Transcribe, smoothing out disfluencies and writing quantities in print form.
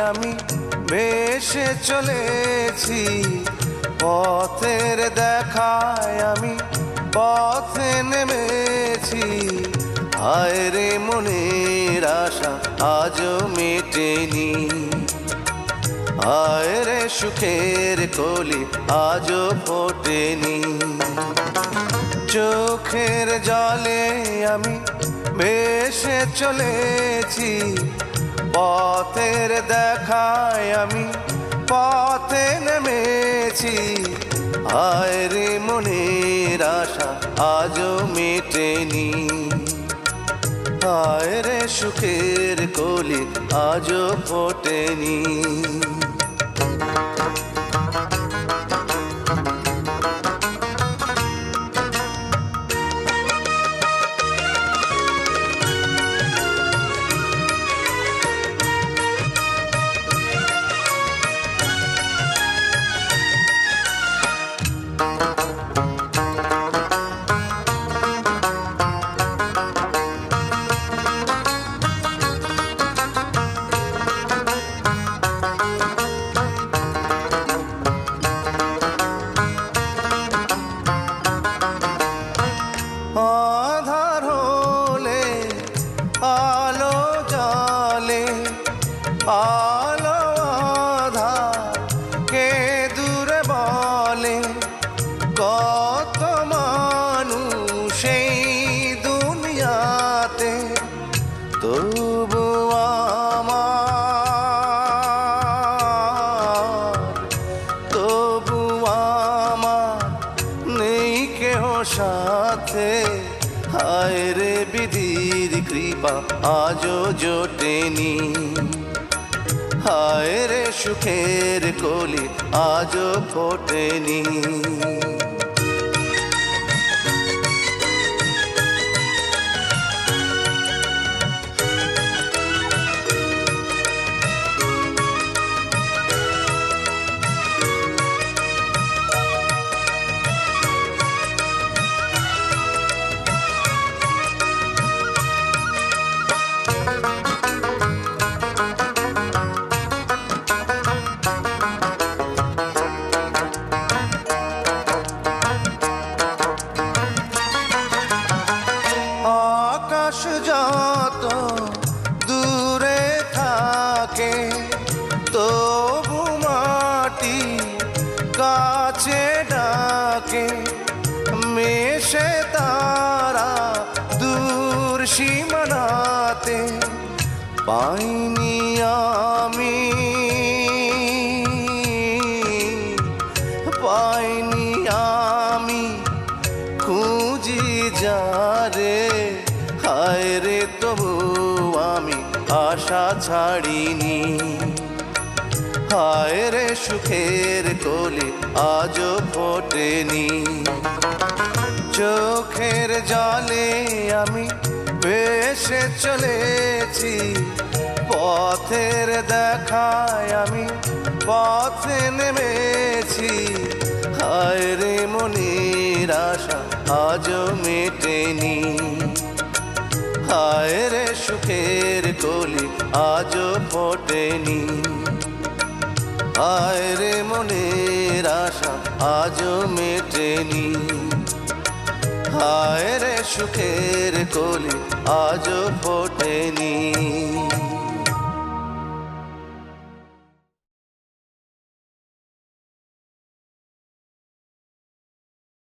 আমি ভেসে চলেছি, পথের দেখায় আমি পথে নেমেছি। হায় রে মনের আশা আজও মেটেনি, হায় রে সুখের কলি আজও ফোটেনি। চোখের জলে আমি ভেসে চলেছি, পথের দেখায় আমি পথে নেমেছি। হায় রে মনের আশা আজও মেটেনি, হায় রে সুখের কলি আজও ফোটেনি। আধার হলে আলো জ্বলে, আলো আধার কে দূরে বলে। কত মানুষ এই দুনিয়াতে, তবু আমার নেই কেহ সাথে। হায় রে বিধির কৃপা আজও জোটেনি, হায় রে সুখের কলি আজও ফোটেনি। আকাশ যত দূরে থাকে, তবু মাটি কাছে ডাকে। মেশে তারা দূর সীমানাতে, পাইনি আমি খুঁজি যারে। হায় রে তবু আমি আশা ছাড়িনি, হায় রে সুখের কলি আজও ফোটেনি। চোখের জলে আমি ভেসে চলেছি, পথের দেখায় আমি পথে নেমেছি। হায় রে মনের আশা আজও মেটেনি, হায় রে সুখের কলি আজও ফোটেনি। হায় রে মনের আশা আজও মেটেনি, হায় রে সুখের কলি আজও ফোটেনি।